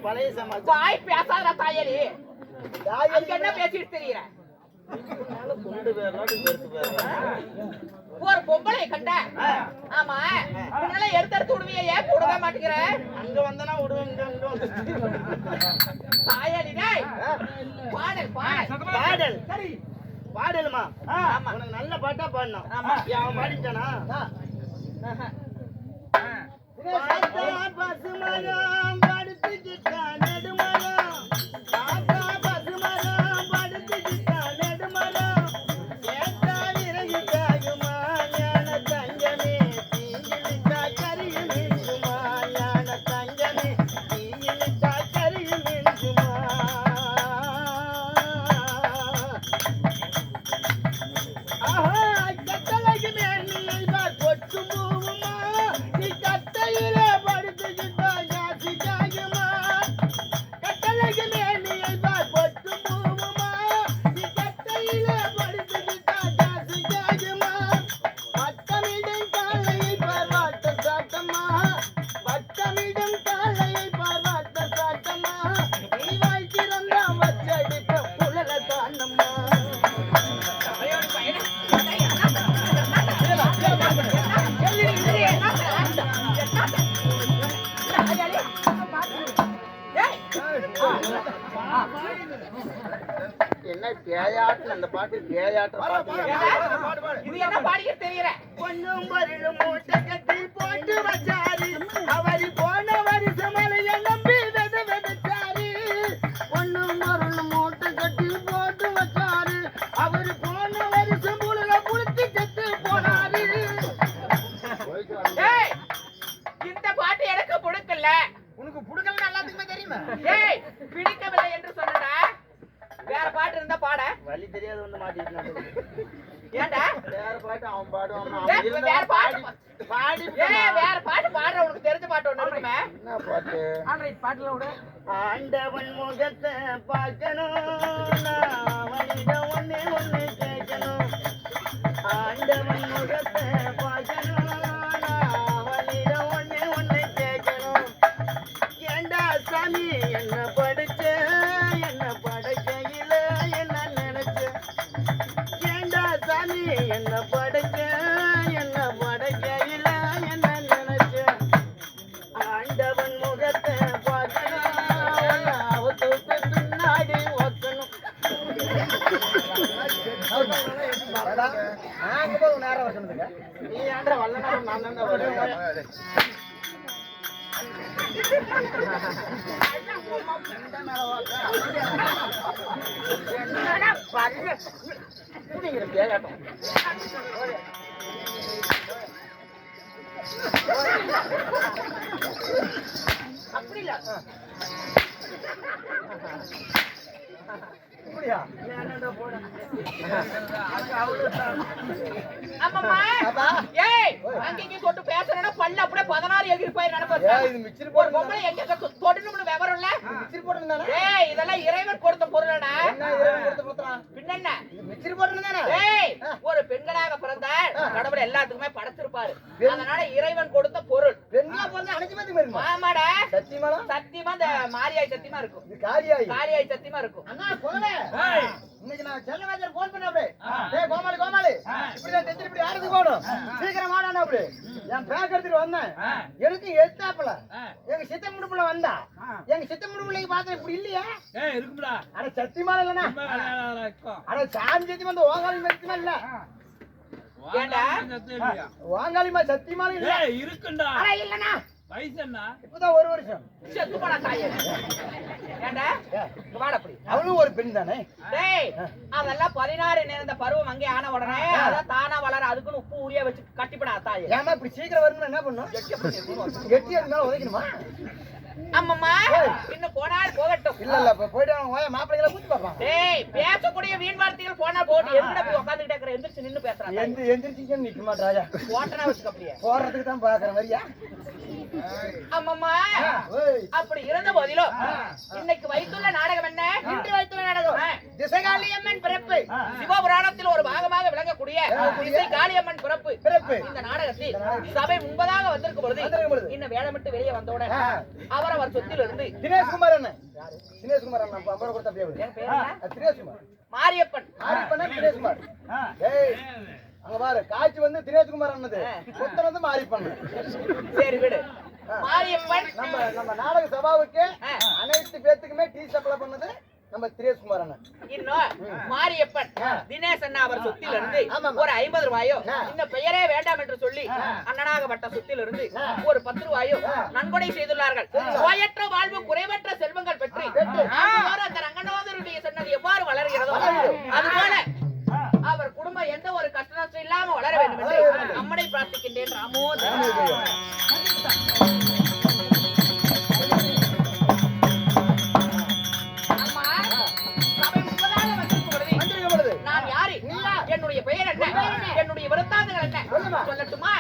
பழைய சமாச்சாரம். வாய் பேசாத தாயலி. அங்க என்ன பேசிட்டு தெரியற? ஒரு பொம்பளை கண்ட. ஆமா, இதெல்லாம் எடுத்து விடுவிய, ஏன் விடவே மாட்டேங்கிற? அங்க வந்தனா விடுவேன். தாயலி டேய். பாடல் பாடல் பாடல். சரி பாடலுமா? ஆமா. உனக்கு நல்ல பாட்டா பாடணும். ஆமா. அவன் பாடிட்டானா? பசுமரம் படுத்துக்கிட்டான் நெடுமரம். தாத்தா பசுமரம் படுத்துக்கிட்டான் நெடுமரம். கேட்டால் இறங்கி காயுமா ஞான தங்கமே தீயிலிட்டா கரியும் மிஞ்சுமா ஞான தங்கமே தீயிலிட்டா கரியும் மிஞ்சுமா. ஆஹா கட்டளைக்கு மேனியை கொட்டு பூவுமா நீ கட்டையிலே படுத்துக்கிட்டா ஜாதி காயுமா. கட்டளைக்கு மேனியை கொட்டு பூவுமா நீ கட்டையிலே படுத்துக்கிட்டா ஜாதி காயுமா. வட்டமிடும் காலையை பாராட்ட சாட்டமா வட்டமிடும் காலையை பாராட்ட சாட்டமா. நீ வாய் திறந்தா வச்சடிக்க புலல தானம்மா. என்ன பேயாட்டம் அந்த பாட்டு பேயாட்டம் இது என்ன பாடிக்கிட்டு தெரியற? பொண்ணும் பரிலும் மூட்டை கட்டி போட்டு வச்சாரு அவரு போன வருஷம் மலைய நம்பி வெதச்சாரு. பொண்ணும் பரிலும் மூட்டை கட்டி போட்டு வச்சாரு அவரு போன வருஷம் புழுக புளிச்சு செத்து போனாரு. ஏய், இந்த பாட்டு எனக்கு பிடிக்கல. உனக்கு புடுக்கலன்னு எல்லாத்துக்குமே தெரியுமா? ஏய், பிடிக்கவில்லை என்று சொன்னடா. வேற பாட்டு இருந்தா பாட. வழி தெரியாது வந்து மாட்டிட்டு ஏன்டா? வேற பாட்டு அவன் பாடுவான். வேற பாட்டு பாடி ஏய், வேற பாட்டு பாடுற உனக்கு தெரிஞ்ச பாட்டு ஒண்ணு இருக்குமே. என்ன பாட்டு? ஆண்ட்ராய்ட் பாட்டுல விடு. ஆண்டவன் முகத்தை பார்க்கணும் நான் அவனிடம் ஒண்ணே ஒண்ணு கேட்கணும். ஆண்டவன் முகத்தை பார்க்கணும் நான் அவனிடம் ஒண்ணே ஒண்ணு கேட்கணும். ஏண்டா சாமி என்ன படிச்ச என்ன படைக்கையில என்ன நினைச்ச. ஏண்டா சாமி என்ன படைச்ச என்ன படைக்கையில என்ன நினைச்ச. ஆண்டவன் முகத்தை பார்க்கணும் அவத்து பின்னாடி ஒக்கணும். நாங்க போய் நேரம் வரணுங்க. நீ ஏன்டா வல்ல நேரம் நான் தான் வருவேன். என்னடா பல்ல புடிங்கிற பேயாட்டம். அப்படி இல்ல. இப்படியா? என்னடா போட. அம்மம்மா. ஏய், அங்க இங்க தொட்டு பேசுறேன்னா பல்ல அப்படியே 16 எகிரி போய் நடப்பா. இது மிச்சர் ஒரு பொம்பளை எங்க தொடுன்னு விவரம் இல்ல. மிச்சர் போடுறது தானே? ஏய், இதெல்லாம் இறைவன் கொடுத்த பொருளடா. என்ன இறைவன் கொடுத்த பொருளா? பின்னென்ன? மிச்சர் போடுறது தானே? ஏய், ஒரு பெண்களாக பிறந்தால் கடவுள் எல்லாத்துக்குமே படைச்சிருப்பாரு. அதனால இறைவன் கொடுத்த பொருள். பெண்களா பிறந்தா அணைச்சு மாதிரி வருமா? ஆமாடா. சத்தியமாடா? சத்தியமா இந்த மாரியாய் சத்தியமா இருக்கும். இது காரியாய். காரியாய் சத்தியமா இருக்கும். அண்ணா போகல. இன்னைக்கு நான் செல்லவாஜர் போன் பண்ண அப்படியே. டேய் கோமாளி கோமாளி. இப்படி தான் தெத்தி இப்படி ஆடுது போணும். சீக்கிரம் வாடானே அப்படி. நான் பேக் எடுத்துட்டு வந்தேன். எனக்கு எத்தாப்ல. எங்க சித்த முடுப்புல வந்தா. எங்க சித்த முடுப்புலக்கு பார்த்தா இப்படி இல்லையா? ஏய் இருக்குடா. அட சத்தியமா இல்லனா? அட சாமி சத்தியமா இந்த ஓங்காளி சத்தியமா இல்ல. ஏண்டா? ஓங்காளிமா சத்தியமா இல்ல. ஏய் இருக்குடா. அட இல்லனா? வயசு என்ன? இப்பதான் ஒரு வருஷம். செத்து போடா தாயே. ஏண்டா? இங்க வாடா அப்படி. அவளும் ஒரு பெண் தானே? டேய், அதெல்லாம் 16 நேர்ந்த பருவம் அங்கே ஆன உடனே அத தானா வளர அதுக்குன்னு உப்பு ஊறியா வச்சு கட்டிப்படா தாயே. ஏமா இப்படி சீக்கிரம் வரணும்னா என்ன பண்ணனும்? கெட்டியா இருந்தாலும் உதைக்கணுமா? அம்மம்மா, இன்னும் போனால் போகட்டும். இல்ல இல்ல போய்ட்டு அவங்க மாப்பிள்ளைகளை கூட்டி பாப்பான். டேய், பேசக்கூடிய வீண் வார்த்தைகள் போனா போடு. எங்கடா போய் உட்கார்ந்துட்டே இருக்கற? எந்திரச்சு நின்னு பேசுறாங்க. எந்திரிச்சிங்க நிக்க மாட்டாயா? ஓட்டனா வச்சுக்க அப்படியே. போறதுக்கு தான் பாக்குறேன் வரியா? அம்மம்மா, அப்படி இருந்த போதிலும் இன்னைக்கு வைத்துள்ள நாடகம் என்ன? இன்று வைத்துள்ள நாடகம் திசைகாளி அம்மன் பிறப்பு சிவபுராணத்தில் ஒரு பாகமாக விளங்கக்கூடிய திசை காளியம்மன் பிறப்பு இந்த நாடகத்தில் சபை முன்பதாக வந்திருக்கும் பொழுது இன்னும் வேடமிட்டு வெளியே வந்தோட அவரவர் சொத்தில் இருந்து தினேஷ்குமார் அண்ணன் தினேஷ்குமார் அண்ணன் அம்பர கொடுத்த பேரு தினேஷ்குமார் மாரியப்பன் தினேஷ்குமார் ஏய் அங்க பாரு காட்சி வந்து தினேஷ்குமார் அண்ணது சொத்த வந்து மாரியப்பன் சரி விடு மாரியப்பன் நம்ம நாடக சபாவுக்கு அனைத்து பேத்துக்குமே டீ சப்ளை பண்ணது நம்ம தினேஷ்குமார் அண்ணன் இன்னும் மாரியப்பன் தினேஷ் அண்ணா அவர் சொத்தில் இருந்து ஒரு 50 ரூபாயோ இந்த பெயரே வேண்டாம் என்று சொல்லி அண்ணனாகப்பட்ட சொத்தில் இருந்து ஒரு 10 ரூபாயோ நன்கொடை செய்துள்ளார்கள் நோயற்ற வாழ்வு குறைவற்ற செல்வங்கள் பெற்று அந்த ரங்கநாதருடைய சொன்னது எவ்வாறு வளர்கிறதோ அதுபோல அவர் குடும்பம் எந்த ஒரு கஷ்ட நஷ்டம் இல்லாம வளர வேண்டும் என்று அம்மனை பிரார்த்திக்கின்றேன் ராமோ நான் யாரு என்னுடைய பெயர் என்ன என்னுடைய விருத்தாந்தங்கள் என்ன சொல்லட்டுமா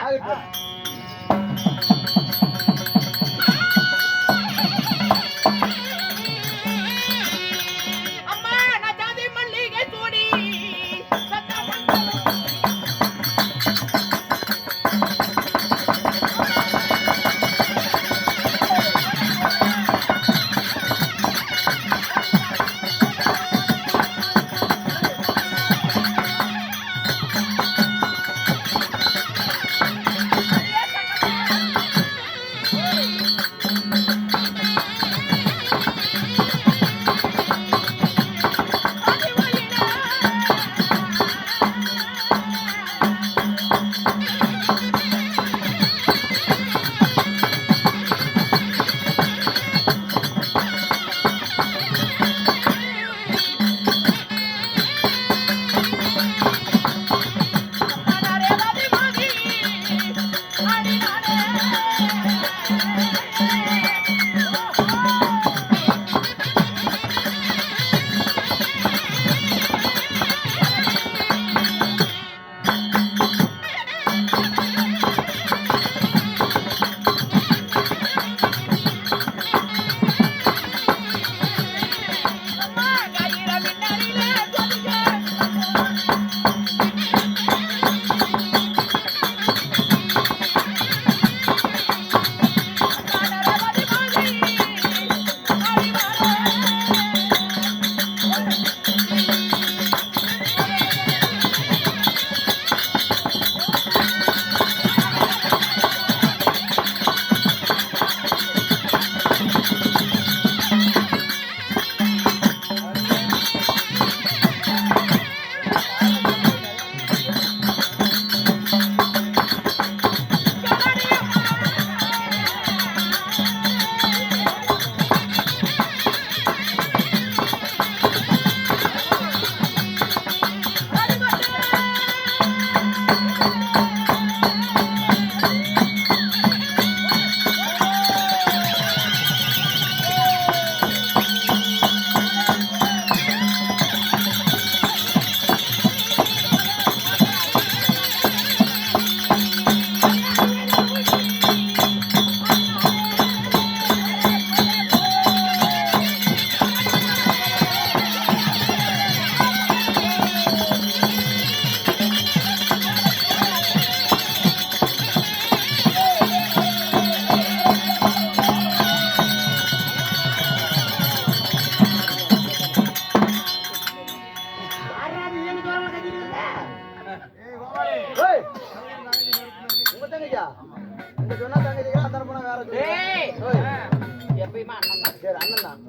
எப்பயுமே அண்ணன் தான். சரி அண்ணன் தான்.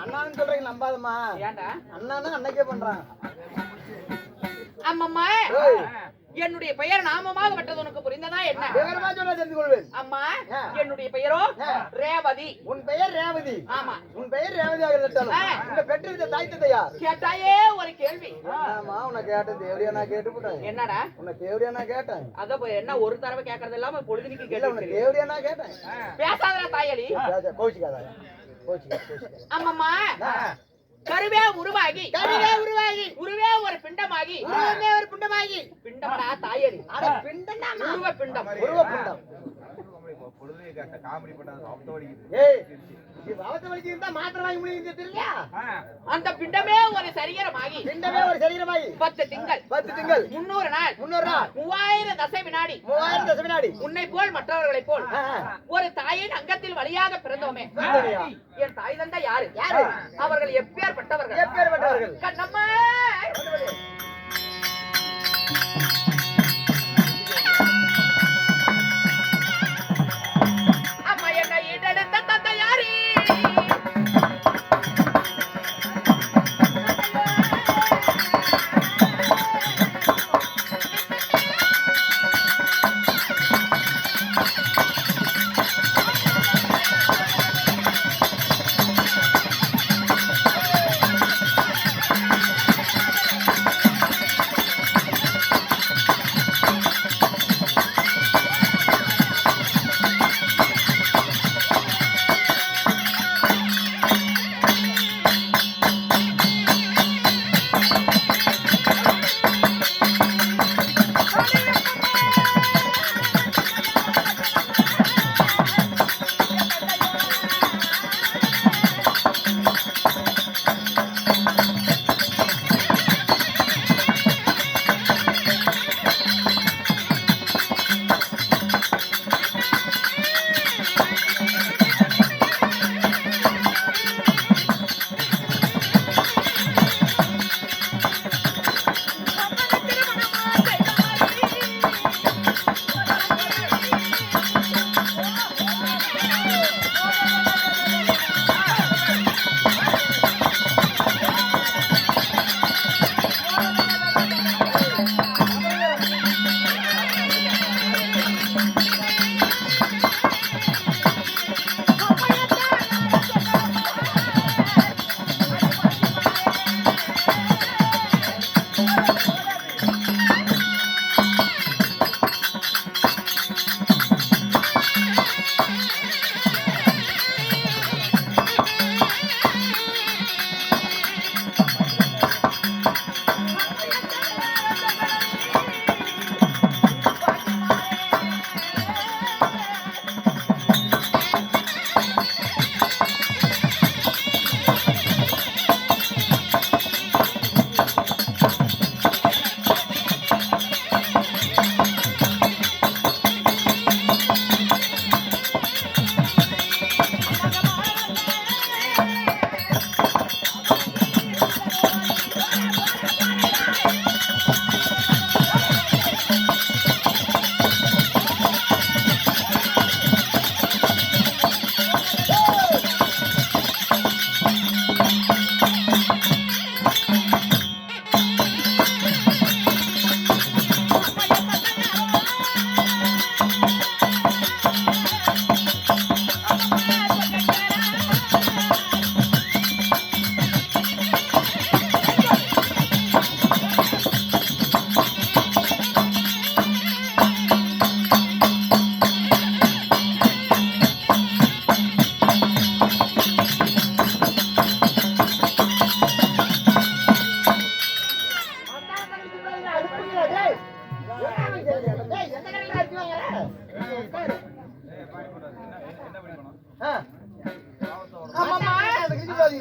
அண்ணான்னு சொல்றீங்க நம்பாதம்மா. ஏன்டா அண்ணான்னா அன்னைக்கே பண்றாங்க. அம்மம்மா என்னுடைய பெயர் நாமமாக விட்டது உனக்கு புரிந்ததா என்ன? விவரமா சொன்னா தெரிந்து கொள்வேன். அம்மா என்னுடைய பெயரோ ரேவதி. உன் பெயர் ரேவதி. ஆமா உன் பெயர் ரேவதியாக இருந்தாலும் இந்த பெற்றிருந்த தாய் தந்தையா கேட்டாயே ஒரு கேள்வி. ஆமா உன்னை கேட்டது எப்படியா நான் கேட்டுவிட்டேன். என்னடா உன்னை தேவடியா நான் கேட்டேன். அத என்ன ஒரு தடவை கேட்கறது இல்லாம பொழுதுனிக்கு இல்ல கேள்வி. உன்னை தேவடியா நான் கேட்டேன். பேசாதடா தாயலி. கோச்சிக்காத அம்மம்மா கருவே உருவாகி உருவே ஒரு பிண்டமாகி பிண்டமடா தாயலி. பிண்டம் உருவ பிண்டம் உருவ பிண்டம் காமெடி பண்ணாத அவத்த வலிக்குது. ஏய் நீ அவத்த வலிக்கு இருந்தா மாத்திரை வாங்கி முடியுது தெரியலையா? அந்த பிண்டமே ஒரு சரீரமாகி பிண்டமே ஒரு சரீரமாகி 10 திங்கள் 10 திங்கள் 300 நாள் 300 நாள் 3000 தசை வினாடி 3000 தசை வினாடி உன்னை போல் மற்றவர்களைப் போல் ஆ, ஒரு தாயின் அங்கத்தில் வழியாக பிறந்தோமே. பிறந்தோமையா? என் தாய் தந்தை யாரு? யாரு? அவர்கள் எப்பேற்பட்டவர்கள்? எப்பேற்பட்டவர்கள்? கண்ணம்மா அம்மா என்னை ஈடெடுத்த தந்தை யாரு?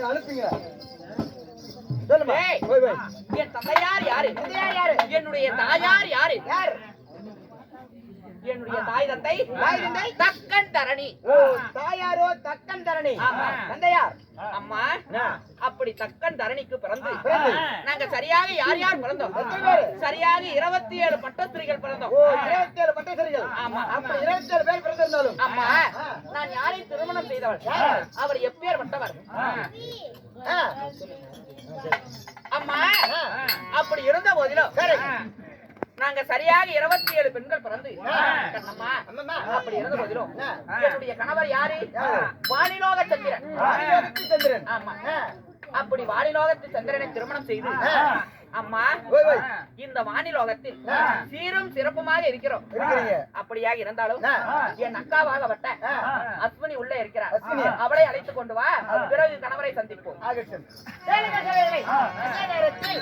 அனுப்புங்க. சொல்லுமா. டேய். போய் போய். என் தந்தையார் யாரு? தந்தையார் யாரு? என்னுடைய தாயார் யாரு? யார்? என்னுடைய தாய் தந்தை தாய் தந்தை? தக்கன் தரணி. ஓ, தாயாரோ தக்கன் தரணி. ஆமா. தந்தையார்? அம்மா ஆ. அப்படி தக்கன் தரணிக்கு பிறந்து பிறந்து. நாங்க சரியாக யார் யார் பிறந்தோம்? எத்தனை பேரு? சரியாக 27 பட்டஸ்திரிகள் பிறந்தோம். ஓ, 27 பட்டசரிகள். ஆமா. அப்ப 27 பேர் பிறந்திருந்தாலும். அம்மா ஆ. நான் யாரை திருமணம் செய்தவள்? யார்? அவர் எப்பேற்பட்டவர்? ஆ. அம்மா ஆ. அப்படி இருந்த போதிலும் சரி. நாங்க சரியாக 27 பெண்கள் பிறந்து ஆ. கண்ணம்மா அம்மம்மா. அப்படி இருந்த போதிலும் ஆ. என்னுடைய கணவர் யாரு? யாரு? வாணிலோக சந்திரன். வாணிலோகத்து சந்திரன். ஆமா. ஆ. அப்படி வாணிலோகத்து சந்திரனை திருமணம் செய்து ஆ. அம்மா போய் போய். இந்த வாணிலோகத்தில் ஆ. சீரும் சிறப்புமாக இருக்கிறோம். இருக்கிறீங்க. அப்படியாக இருந்தாலும் ஆ. என் அக்காவாகப்பட்ட ஆ. அஸ்வினி உள்ளே இருக்கிறார். அஸ்வினி. அவளை அழைத்துக் கொண்டு வா, பிறகு கணவரை சந்திப்போம். ஆகட்டும். கேளுங்க சகோதரர்களே, அதே நேரத்தில்